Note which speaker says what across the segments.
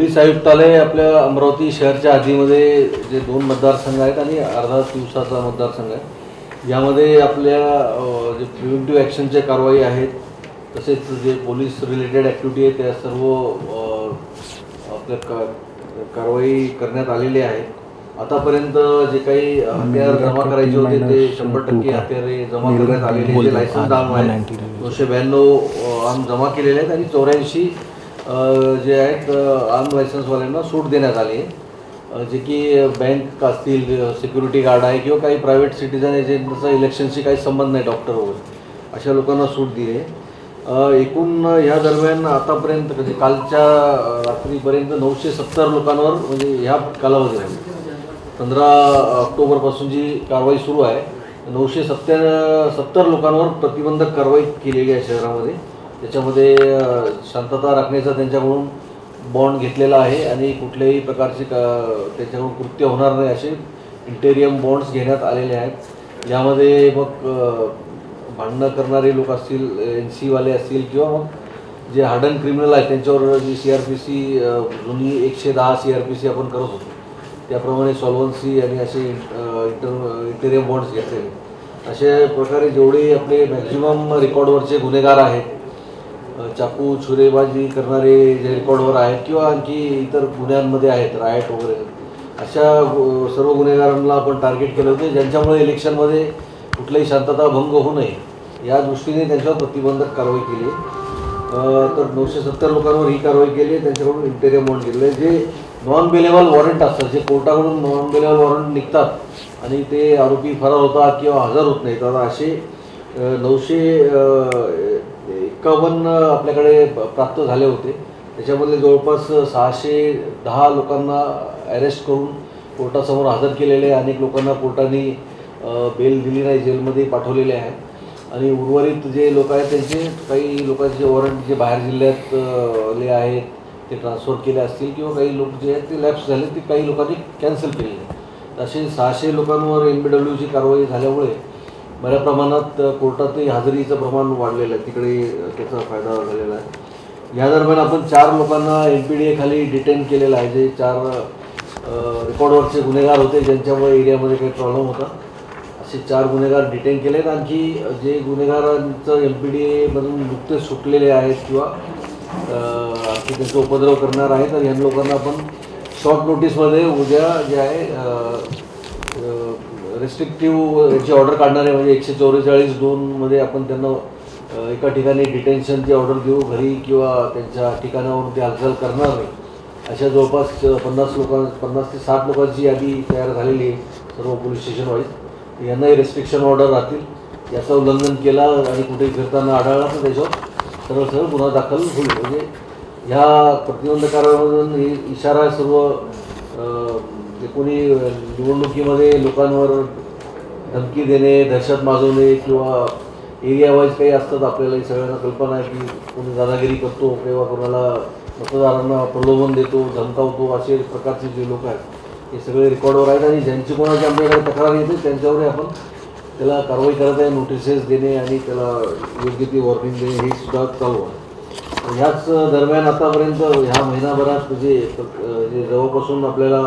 Speaker 1: Police आयुक्तालय आपल्या अमरावती शहराच्या हद्दीमध्ये जे 2 मतदारसंघ आहेत आणि अर्धा दिवसाचा मतदारसंघ आहे, यामध्ये आपल्या जे प्रिव्हेंटिव्ह ॲक्शनच्या कारवाई आहेत, तसेच जे पोलीस रिलेटेड ॲक्टिव्हिटी आहे त्या सर्व आपल्या कारवाई करण्यात आलेली आहे। आतापर्यंत जे काही हत्यार जमा करायचे होते ते 100% हत्यारे जमा करण्यात आलेले, जे लायसन्स आर्म आहे 292 आर्म जमा केलेले आहेत आणि 84 जे आहेत आर्म लायसन्सवाल्यांना सूट देण्यात आली आहे, जे की बँक असतील, सिक्युरिटी गार्ड आहे किंवा काही प्रायव्हेट सिटीजन आहे ज्यांचा इलेक्शनशी काही संबंध नाही, डॉक्टर वगैरे अशा लोकांना सूट दिली आहे। एकूण ह्या दरम्यान आतापर्यंत म्हणजे कालच्या रात्रीपर्यंत 970 लोकांवर, म्हणजे ह्या कालावधीमध्ये 15 ऑक्टोबरपासून जी कारवाई सुरू आहे 970 लोकांवर प्रतिबंधक कारवाई केलेली आहे शहरामध्ये। त्याच्यामध्ये शांतता राखण्याचा त्यांच्याकडून बॉन्ड घेतलेला आहे आणि कुठल्याही प्रकारचे त्यांच्याकडून कृत्य होणार नाही असे इंटेरियम बॉन्ड्स घेण्यात आलेले आहेत। यामध्ये मग भांडणं करणारे लोक असतील, NC वाले असतील किंवा मग जे हार्डन क्रिमिनल आहेत त्यांच्यावर जी CRPC जुनी 110 CRPC आपण करत होतो त्याप्रमाणे सॉल्व्हन्सी आणि असे इंटेरियम बॉन्ड्स घेतलेले, अशा प्रकारे जेवढे आपले मॅक्झिमम रेकॉर्डवरचे गुन्हेगार आहेत, चाकू छुरेबाजी करणारे जे रेकॉर्डवर आहेत किंवा आणखी इतर गुन्ह्यांमध्ये आहेत, रायट वगैरे, अशा सर्व गुन्हेगारांना आपण टार्गेट केलं होते ज्यांच्यामुळे इलेक्शनमध्ये कुठलाही शांतता भंग होऊ नये या दृष्टीने त्यांच्यावर प्रतिबंधक कारवाई केली। तर 970 लोकांवर ही कारवाई केली आहे। त्यांच्याकडून इंटेरियम बॉन्ड घेतले, जे नॉन बेलेबल वॉरंट असतात, जे कोर्टाकडून नॉन बेलेबल वॉरंट निघतात आणि ते आरोपी फरार होतात किंवा हजर होत नाहीत, आता असे 951 आपल्याकडे प्राप्त झाले होते। त्याच्यामध्ये जवळपास 610 लोकांना अरेस्ट करून कोर्टासमोर हजर केलेले, अनेक लोकांना कोर्टाने बेल दिली नाही, जेलमध्ये पाठवलेले आहे आणि उर्वरित जे लोक आहेत त्यांचे काही लोकांचे वॉरंट जे बाहेर जिल्ह्यातले आहेत ते ट्रान्सफर केले असतील किंवा काही लोक जे आहेत ते लॅप्स झाले, ते काही लोकांनी कॅन्सल केलेले। असे 600 लोकांवर NBWची कारवाई झाल्यामुळे बऱ्या प्रमाणात कोर्टातही हजेरीचं प्रमाण वाढलेलं आहे, तिकडे त्याचा फायदा झालेला आहे। या दरम्यान आपण 4 लोकांना NPDA खाली डिटेन केलेलं आहे, जे 4 रेकॉर्डवरचे गुन्हेगार होते ज्यांच्यामुळे एरियामध्ये काही प्रॉब्लेम होता, असे 4 गुन्हेगार डिटेन केलेत। आणखी जे गुन्हेगारांचं NPDA मधून नुकतेच सुटलेले आहेत किंवा आणखी त्यांचा उपद्रव करणार आहे, तर ह्या लोकांना आपण शॉर्ट नोटीसमध्ये उद्या जे आहे रेस्ट्रिक्टिव्ह याची ऑर्डर काढणार आहे, म्हणजे 144(2) मध्ये आपण त्यांना एका ठिकाणी डिटेन्शनची ऑर्डर देऊ, घरी किंवा त्यांच्या ठिकाणावरून ते हालचाल करणार नाही, अशा जवळपास 50 ते 60 लोकांची यादी तयार झालेली आहे सर्व पोलीस स्टेशन वाईज। यांनाही रेस्ट्रिक्शन ऑर्डर राहतील, याचं उल्लंघन केला आणि कुठेही फिरताना आढळला तर त्याच्यावर सरळ गुन्हा दाखल होईल। म्हणजे ह्या प्रतिबंध कारवाईमधून इशारा सर्व जे कोणी निवडणुकीमध्ये लोकांवर धमकी देणे, दहशत माजवणे किंवा एरिया वाईज काही असतात, आपल्याला सगळ्यांना कल्पना आहे की कोणी दादागिरी करतो किंवा कोणाला मतदारांना प्रलोभन देतो, धमकावतो, असे प्रकारचे जे लोक आहेत हे सगळे रेकॉर्डवर आहेत आणि ज्यांची कोणाची आमच्याकडे तक्रार येते त्यांच्यावरही आपण त्याला कारवाई करत आहे, नोटिसेस देणे आणि त्याला योग्य ती वॉर्निंग देणे हे सुद्धा चालू आहे। ह्याच दरम्यान आतापर्यंत ह्या महिनाभरात जे जेव्हापासून आपल्याला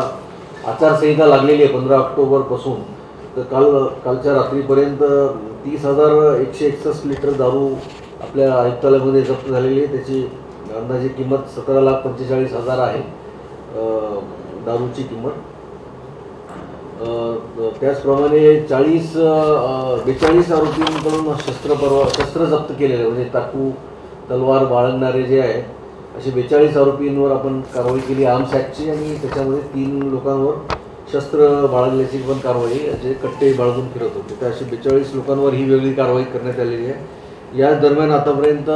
Speaker 1: आचारसंहिता लागलेली आहे 15 ऑक्टोबरपासून, तर कालच्या रात्रीपर्यंत 30,161 लिटर दारू आपल्या आयुक्तालयामध्ये जप्त झालेली आहे। त्याची अंदाजे किंमत 17,45,000 आहे दारूची किंमत। त्याचप्रमाणे 42 आरोपींकडून शस्त्र जप्त केलेले आहे, म्हणजे चाकू तलवार बाळगणारे जे आहे असे 42 आरोपींवर आपण कारवाई केली आर्म्स ॲक्टची, आणि त्याच्यामध्ये 3 लोकांवर शस्त्र बाळगल्याची पण कारवाई, जे कट्टे बाळगून फिरत होते, तर असे 42 लोकांवर ही वेगळी कारवाई करण्यात आलेली आहे। या दरम्यान आतापर्यंत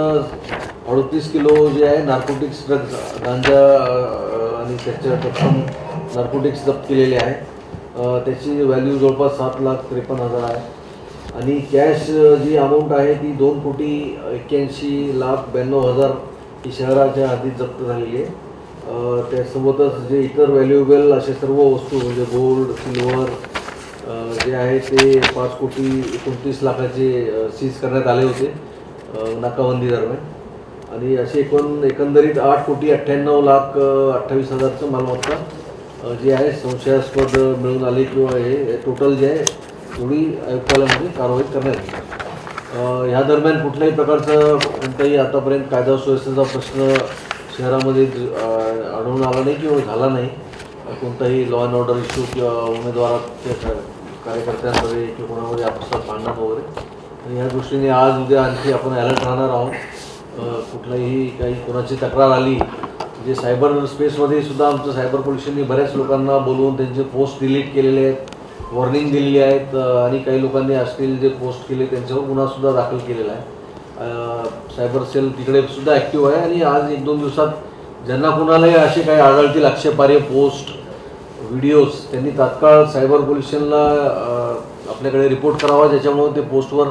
Speaker 1: 38 किलो जे आहे नार्कोटिक्स ड्रग्ज, गांजा आणि त्याच्या तत्सम नार्कोटिक्स जप्त केलेले आहे। त्याची व्हॅल्यू जवळपास 7,53,000 आहे आणि कॅश जी अमाऊंट आहे ती 2,81,92,000 ही शहराच्या हद्दीत जप्त झालेली आहे। त्यासोबतच जे इतर व्हॅल्युएबल असे सर्व वस्तू म्हणजे गोल्ड, सिल्वर जे आहे ते 5,29,00,000 सीज करण्यात आले होते नाकाबंदी दरम्यान। आणि अशी एकंदरीत 8,98,28,000चं मालमत्ता जी आहे संशयास्पद मिळून आली किंवा हे टोटल जे आहे एवढी आयुक्तालयामध्ये कारवाई करण्यात आली. ह्या दरम्यान कुठल्याही प्रकारचं कोणताही आतापर्यंत कायदा सुव्यवस्थेचा प्रश्न शहरामध्ये आढळून आला नाही किंवा झाला नाही. कोणताही लॉ अँड ऑर्डर इश्यू किंवा उमेदवाराच्या कार्यकर्त्यांमध्ये किंवा कोणामध्ये आपसात भांडण वगैरे. आणि ह्या दृष्टीने आज उद्या आणखी आपण अलर्ट राहणार आहोत. कुठलाही काही कोणाची तक्रार आली म्हणजे सायबर स्पेसमध्ये सुद्धा आमचं सायबर पोलिसांनी बऱ्याच लोकांना बोलवून त्यांचे पोस्ट डिलीट केलेले आहेत, वॉर्निंग दिलेली आहेत आणि काही लोकांनी असतील जे पोस्ट केले त्यांच्यावर गुन्हासुद्धा दाखल केलेला आहे. सायबर सेल तिकडे सुद्धा ॲक्टिव्ह आहे आणि आज 1-2 दिवसात ज्यांना कुणालाही असे काही आढळतील आक्षेपार्ह पोस्ट व्हिडिओज त्यांनी तात्काळ सायबर पोलिसांना आपल्याकडे रिपोर्ट करावा, ज्याच्यामुळे ते पोस्टवर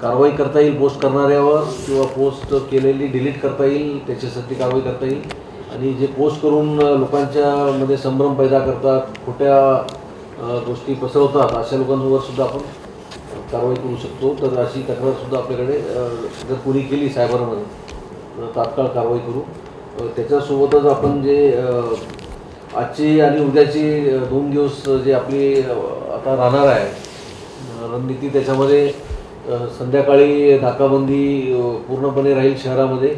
Speaker 1: कारवाई करता येईल, पोस्ट करणाऱ्यावर किंवा पोस्ट केलेली डिलीट करता येईल त्याच्यासाठी कारवाई करता येईल. आणि जे पोस्ट करून लोकांच्यामध्ये संभ्रम पैदा करतात, खोट्या गोष्टी पसरवतात अशा लोकांवर सुद्धा आपण कारवाई करू शकतो. तर अशी तक्रारसुद्धा आपल्याकडे जर कोणी केली सायबरमध्ये तर तात्काळ कारवाई करू. त्याच्यासोबतच आपण जे आजची आणि उद्याची 2 दिवस जे आपली आता राहणार आहे रणनीती, त्याच्यामध्ये संध्याकाळी नाकाबंदी पूर्णपणे राहील शहरामध्ये.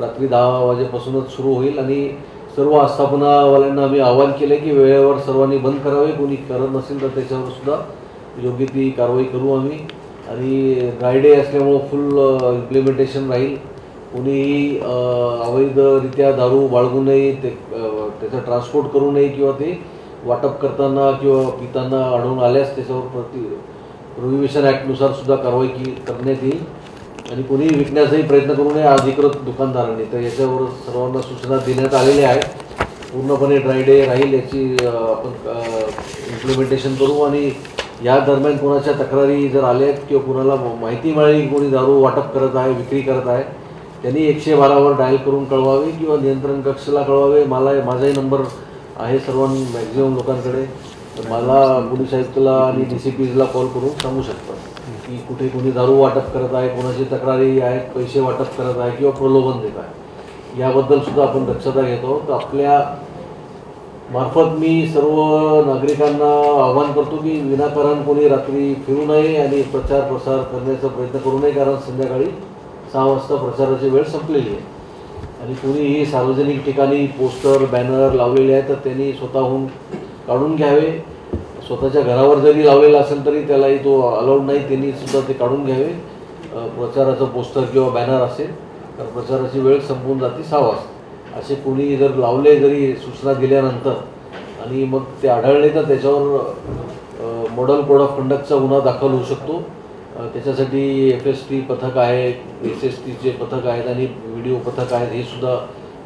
Speaker 1: रात्री 10 वाजेपासूनच सुरू होईल आणि सर्व आस्थापनावाल्यांना आम्ही आवाहन केलं की वेळेवर सर्वांनी बंद करावे. कोणी करत नसेल तर त्याच्यावर सुद्धा योग्य ती कारवाई करू आम्ही. आणि ड्रायडे असल्यामुळं फुल इम्प्लिमेंटेशन राहील. कोणीही अवैधरित्या दारू बाळगू नये, त्याचं ट्रान्सपोर्ट करू नये किंवा ते वाटप करताना किंवा पिताना आढळून आल्यास त्याच्यावर प्रोहिबिशन ॲक्टनुसार सुद्धा कारवाई करण्यात येईल. आणि कोणीही विकण्याचाही प्रयत्न करू नये अधिकृत दुकानदारांनी. तर याच्यावर सर्वांना सूचना देण्यात आलेल्या आहेत. पूर्णपणे ड्रायडे राहील याची आपण इम्प्लिमेंटेशन करू. आणि या दरम्यान कोणाच्या तक्रारी जर आल्या किंवा कोणाला माहिती मिळाली कोणी दारू वाटप करत आहे, विक्री करत आहे, त्यांनी 112वर डायल करून कळवावे किंवा नियंत्रण कक्षाला कळवावे. माझाही नंबर आहे मॅक्झिमम लोकांकडे. तर मला पोलीस आयुक्ताला आणि DCPला कॉल करून सांगू शकतात की कुठे कोणी दारू वाटप करत आहे, कोणाची तक्रारी आहेत, पैसे वाटप करत आहे किंवा प्रलोभन देत आहे. याबद्दलसुद्धा आपण दक्षता घेतो. तर आपल्या मार्फत मी सर्व नागरिकांना आवाहन करतो की विनाकारण कोणी रात्री फिरू नये आणि प्रचार प्रसार करण्याचा प्रयत्न करू नये, कारण संध्याकाळी 6 वाजता प्रचाराची वेळ संपलेली आहे. आणि कोणीही सार्वजनिक ठिकाणी पोस्टर बॅनर लावलेले आहेत तर त्यांनी स्वतःहून काढून घ्यावे. स्वतःच्या घरावर जरी लावलेला असेल तरी त्यालाही तो अलाउड नाही, त्यांनी सुद्धा ते काढून घ्यावे. प्रचाराचं पोस्टर किंवा बॅनर असेल तर प्रचाराची वेळ संपून जाते 6 वाजता. असे कोणी जर लावले जरी सूचना दिल्यानंतर आणि मग ते आढळले तर त्याच्यावर मॉडेल कोड ऑफ कंडक्टचा गुन्हा दाखल होऊ शकतो. त्याच्यासाठी FST पथक आहे, SSTचे पथक आहेत आणि व्हिडिओ पथक आहेत, हे सुद्धा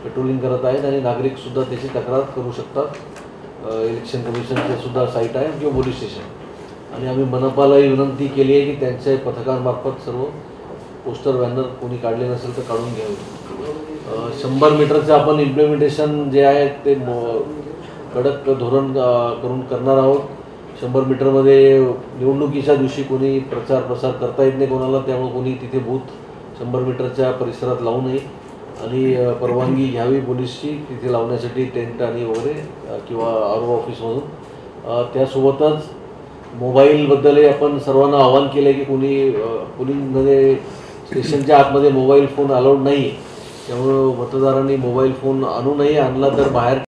Speaker 1: पेट्रोलिंग करत आहेत. आणि नागरिकसुद्धा त्याची तक्रार करू शकतात. इलेक्शन कमिशनचे सुद्धा साईट आहे किंवा पोलीस स्टेशन. आणि आम्ही मनपालाही विनंती केली आहे की त्यांच्या पथकांमार्फत सर्व पोस्टर बॅनर कोणी काढले नसेल तर काढून घ्यावे. 100 मीटरचं आपण इम्प्लिमेंटेशन जे आहे ते कडक धोरण करून करणार आहोत. 100 मीटरमध्ये निवडणुकीच्या दिवशी कोणी प्रचार प्रसार करता येत नाही कोणाला, त्यामुळे कोणी तिथे बूथ 100 मीटरच्या परिसरात लावू नये. आणि परवानगी घ्यावी पोलीसची तिथे लावण्यासाठी टेंट आणि वगैरे किंवा RO ऑफिसमधून. त्यासोबतच मोबाईलबद्दलही आपण सर्वांना आवाहन केलं आहे की कोणी पोलिंगमध्ये स्टेशनच्या आतमध्ये मोबाईल फोन अलाउड नाही, त्यामुळं मतदारांनी मोबाईल फोन आणू नये. आणला तर बाहेर